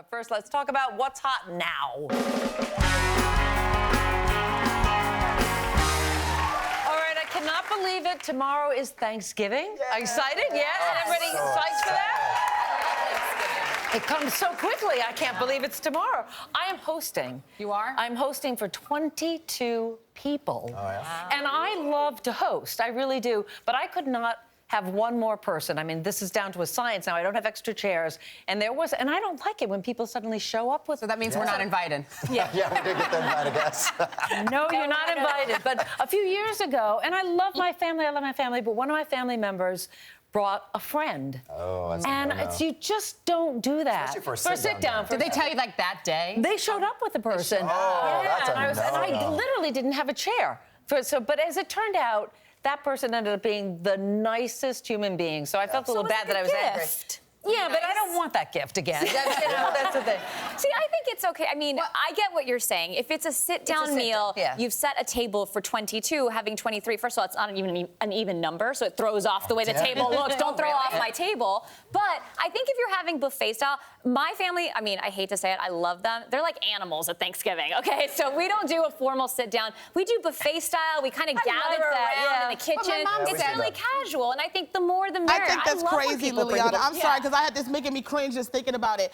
But first, let's talk about what's hot now. All right, I cannot believe it. Tomorrow is Thanksgiving. Are you excited? Yeah? Everybody psyched for that? It comes so quickly, I can't believe it's tomorrow. I am hosting. You are? I'm hosting for 22 people. Oh, yeah? Wow. And I love to host, I really do, but I could not have one more person. I mean, this is down to a science now. I don't have extra chairs. And I don't like it when people suddenly show up with... So that means we're not invited. Yeah. Yeah, we did get the invite, I guess. No, you're not invited. But a few years ago, and I love my family, but one of my family members brought a friend. Oh, that's And you just don't do that. Especially for a sit-down. Did they tell you like that day? They showed up with the person. Oh, that's a and I no-no. literally didn't have a chair. But as it turned out, that person ended up being the nicest human being. So I felt a little bad that I was angry. Yeah, but I don't want that gift again. That's the thing. See, I think it's okay. I mean, I get what you're saying. If it's a sit-down meal, you've set a table for 22, having 23. First of all, it's not even an even number, so it throws off the way the table looks. Don't throw off my table. But I think if you're having buffet style, my family, I mean, I hate to say it, I love them. They're like animals at Thanksgiving, okay? So we don't do a formal sit-down. We do buffet style. We kind of gather around in the kitchen. It's really casual, and I think the more the merrier. I think that's crazy, Liliana. I'm sorry, because it's making me cringe just thinking about it.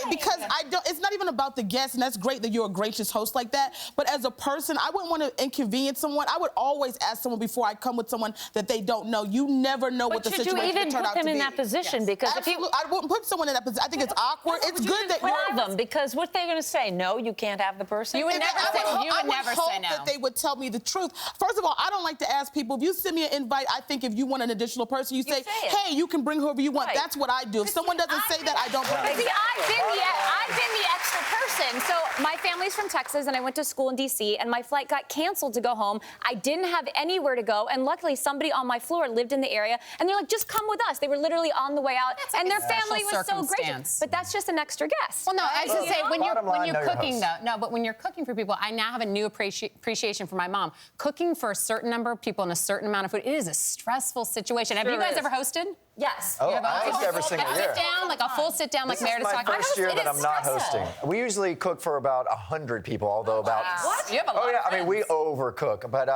Because it's not even about the guests, and that's great that you're a gracious host like that. But as a person, I wouldn't want to inconvenience someone. I would always ask someone before I come with someone that they don't know. You never know what the situation will turn out to be. But should you even put them in that position? Because absolutely, I wouldn't put someone in that position. I think it's awkward. It's good that you're them, because what they're going to say? No, you can't have the person. You would never say no. I would hope that they would tell me the truth. First of all, I don't like to ask people. If you send me an invite, I think if you want an additional person, you say, hey, you can bring whoever you want. That's what I do. If someone doesn't say that, I don't bring See, I've been the extra person. So my family's from Texas, and I went to school in D.C., and my flight got canceled to go home. I didn't have anywhere to go, and luckily somebody on my floor lived in the area, and they're like, just come with us. They were literally on the way out, and their family was so gracious. But that's just an extra guest. Well, no, I was going to say, when you're cooking, though, but when you're cooking for people, I now have a new appreciation for my mom. Cooking for a certain number of people and a certain amount of food, it is a stressful situation. Have you guys ever hosted? Yes. Oh, I host every single year. Sit-down, like a full sit-down, like Meredith talking about. This is my first year that I'm not hosting. We usually cook for about 100 people, although about... What? You have a lot of I mean, we overcook, but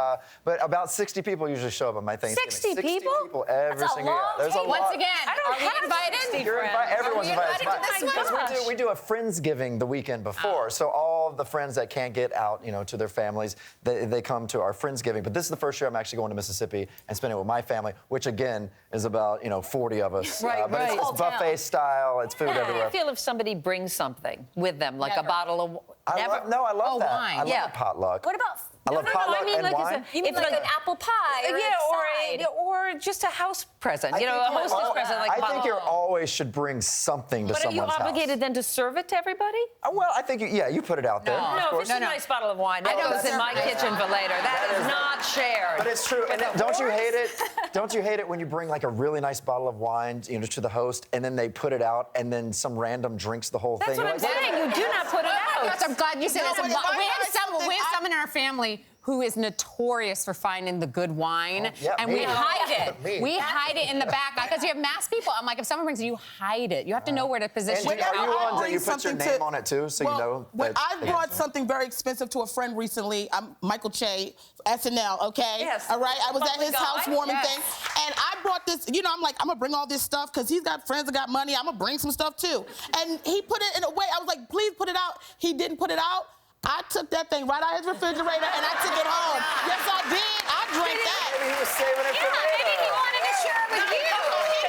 about 60 people usually show up at my Thanksgiving. 60 people? 60 people every single year. There's a lot. Once again, are we invited? You're invited. Everyone's invited. Because we do a Friendsgiving the weekend before, so all of the friends that can't get out, to their families, they come to our Friendsgiving. But this is the first year I'm actually going to Mississippi and spending it with my family, which again is about 40 of us. But it's buffet style. It's food everywhere. I feel if somebody brings something with them, like a bottle of... I love that. Wine. I love potluck. What about... I love potluck and wine. You mean like an apple pie or just a house present, a hostess present. Like I think you always should bring something to someone's house. But are you obligated then to serve it to everybody? Well, I think, you put it out there. No, if it's a nice bottle of wine, that goes in my kitchen for later. That is not shared. But it's true. And don't you hate it? Don't you hate it when you bring like a really nice bottle of wine, to the host, and then they put it out, and then some random drinks the whole thing? That's what I'm saying. You do not put it out. Gosh, I'm glad you said this. We have someone in our family who is notorious for finding the good wine, and we hide it. We hide it in the back because you have mass people. I'm like, if someone brings it, you hide it. You have to know where to position it. Are you ones that you put your name on it too, so you know? When I brought something very expensive to a friend recently, I'm Michael Che, SNL, okay? Yes. All right, I was at his housewarming thing, and I brought this. I'm like, I'm gonna bring all this stuff because he's got friends that got money. I'm gonna bring some stuff too, and he put it in a way. I was like, please put it out. He didn't put it out. I took that thing right out of his refrigerator and I took it home. Yes, I did. I drank that. Maybe he was saving it for later. Maybe he wanted to share it with you.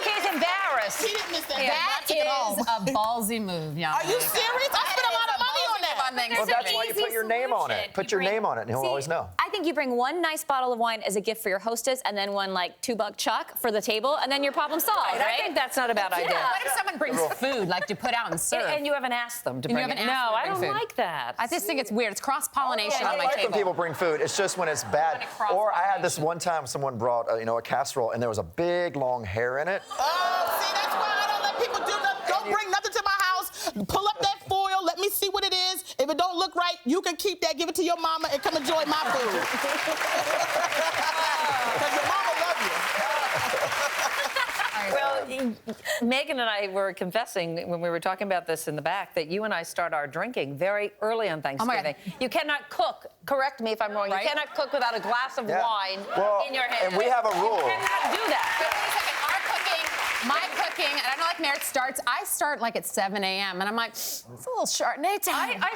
He's embarrassed. He didn't miss that. That is a ballsy move, young Are you serious? I spent a lot of money on that. Well, that's why you put your name on it. Put your name on it, and he'll always know. I think you bring one nice bottle of wine as a gift for your hostess, and then one like $2 chuck for the table, and then your problem solved. Right? I think that's not a bad idea. What if someone brings food, like to put out and serve? And you haven't asked them to bring it. No, I don't like that. I just think it's weird. It's cross-pollination on my I like table. when people bring food. It's just when it's bad. Or I had this one time someone brought, a casserole, and there was a big, long hair in it. Oh, see, that's why I don't let people do nothing. Don't bring nothing to my house. Pull up that foil. Let me see what it is. If it don't look right, you can keep that. Give it to your mama and come enjoy my food. Because your mama love you. Well, Megan and I were confessing when we were talking about this in the back that you and I start our drinking very early on Thanksgiving. You cannot cook. Correct me if I'm wrong. Right? You cannot cook without a glass of wine in your hand. And we have a rule. You cannot do that. But wait a second, my cooking, and I know like Meredith I start like at 7 a.m. and I'm like, it's a little Chardonnay time. I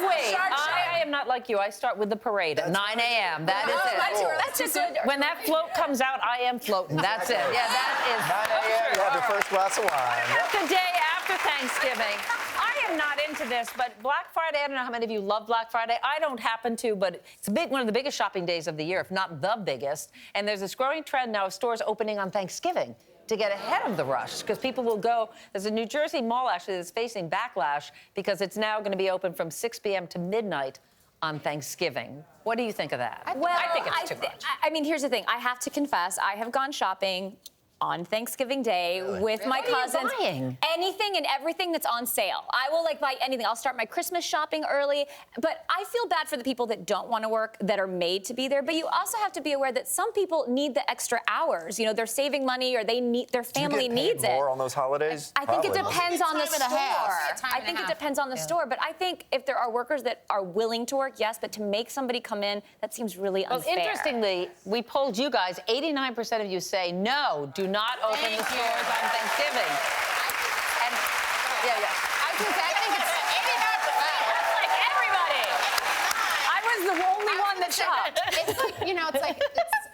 wait. I am not like you. I start with the parade at 9 a.m. That is it. That's good. When that float comes out, I am floating. That's it. Yeah, that is. 9 a.m. You have your first glass of wine. That's the day after Thanksgiving. I am not into this, but Black Friday, I don't know how many of you love Black Friday. I don't happen to, but it's one of the biggest shopping days of the year, if not the biggest. And there's this growing trend now of stores opening on Thanksgiving to get ahead of the rush, because people will go. There's a New Jersey mall actually that's facing backlash because it's now going to be open from 6 p.m. to midnight on Thanksgiving. What do you think of that? I think it's too much. I mean, here's the thing. I have to confess, I have gone shopping on Thanksgiving Day with my cousins. What are you buying? Anything and everything that's on sale. I will buy anything. I'll start my Christmas shopping early, but I feel bad for the people that don't want to work, that are made to be there. But you also have to be aware that some people need the extra hours. You know, they're saving money or their family needs it. More on those holidays? I think it depends on the store. I think it depends on the store, but I think if there are workers that are willing to work, yes, but to make somebody come in, that seems really unfair. Well, interestingly, we polled you guys. 89% of you say no, do not open the stores on Thanksgiving. And I think it's 89%. That's like everybody. I was the only one that shopped. It's like, you know,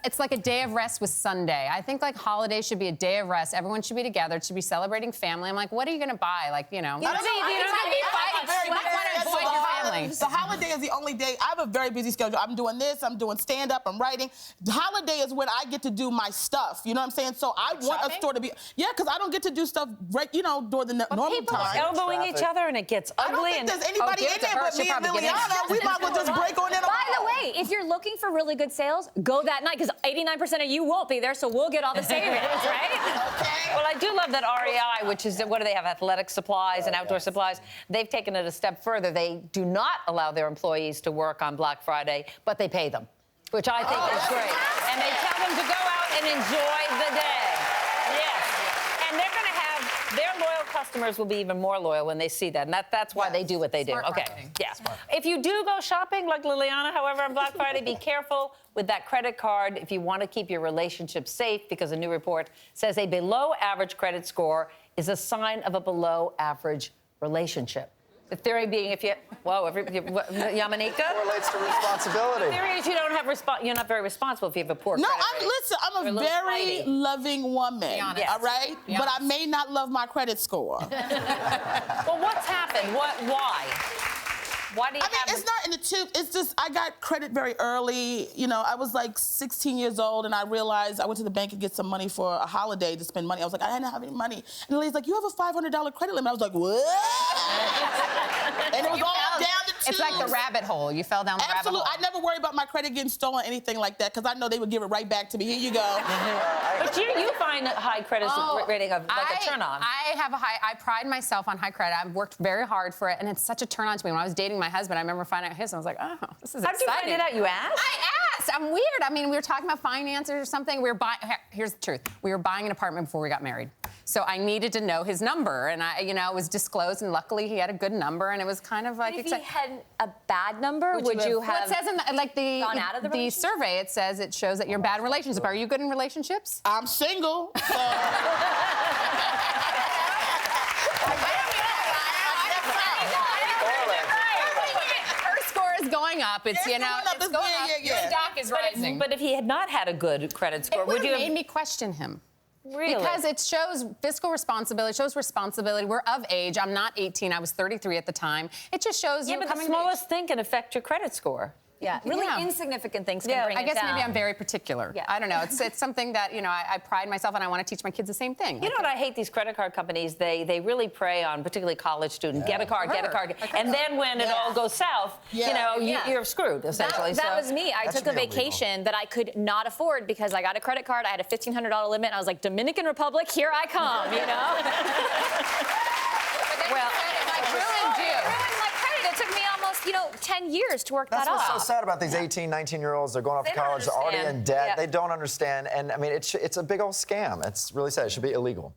it's like a day of rest with Sunday. I think like holidays should be a day of rest. Everyone should be together. It should be celebrating family. I'm like, what are you gonna buy? Like, you know. The holiday is the only day. I have a very busy schedule. I'm doing this, I'm doing stand-up, I'm writing. The holiday is when I get to do my stuff. You know what I'm saying? So I want a store to be, because I don't get to do stuff right, during the normal people time. elbowing each other and it gets ugly. I don't think there's anybody in there but me and Liliana. We might as well just break on in. By the way, if you're looking for really good sales, go that night, because 89% of you won't be there, so we'll get all the savings, right? Okay. Well, I do love that REI, which is, what do they have, athletic supplies and outdoor supplies. They've taken it a step further. They do not allow their employees to work on Black Friday, but they pay them, which I think is great. And they tell them to go out and enjoy the day. Yes. And they're going to have, their loyal customers will be even more loyal when they see that. And that's why they do what they do. Okay. Yeah. If you do go shopping like Liliana, however, on Black Friday, be careful with that credit card if you want to keep your relationship safe, because a new report says a below average credit score is a sign of a below average relationship. The theory being, if you, Yamanika? Relates to responsibility. The theory is you don't have you're not very responsible if you have a poor No, credit rating. I'm a very loving woman, Yes. all right? But I may not love my credit score. Well, what's happened? Why? Why do you it's not in the tube. It's just I got credit very early. You know, I was like 16 years old, and I realized I went to the bank to get some money for a holiday to spend money. I was like, I didn't have any money. And the lady's like, you have a $500 credit limit. I was like, what? And it was all down the tube. It's like the rabbit hole. You fell down the rabbit hole. I never worry about my credit getting stolen, anything like that, because I know they would give it right back to me. Here you go. But you find a high credit rating of like a turn on. I pride myself on high credit. I've worked very hard for it, and it's such a turn on to me. When I was dating my husband, I remember finding out his, and I was like, oh, this is exciting. How did you find it out? You asked? I asked. I'm weird. I mean, we were talking about finances or something. We were buying. Here's the truth. We were buying an apartment before we got married, so I needed to know his number, and it was disclosed, and luckily he had a good number, and it was kind of like. But if he had a bad number, would you have? Well, it says in gone out of the survey. It shows that you're in bad relationship. Are you good in relationships? I'm single. So. Going up. It's going up. Your stock is rising. But if he had not had a good credit score, would you have made me question him? Really? Because it shows fiscal responsibility. It shows responsibility. We're of age. I'm not 18. I was 33 at the time. It just shows you. Yeah, but the smallest thing can affect your credit score. Yeah, really insignificant things can bring it down. I guess maybe I'm very particular. Yeah. I don't know. It's something that, I pride myself, and I want to teach my kids the same thing. You know what I hate? These credit card companies, they really prey on particularly college students. Get a card, get a card. And then when it all goes south, you're screwed, essentially. That was me. I took a vacation that I could not afford because I got a credit card. I had a $1,500 limit. And I was like, Dominican Republic, here I come, Well, it ruined you. It took me almost, 10 years to work that off. That's what's so sad about these 18, 19-year-olds. They're going off to college. They're already in debt. They don't understand. And, I mean, it's a big old scam. It's really sad. It should be illegal.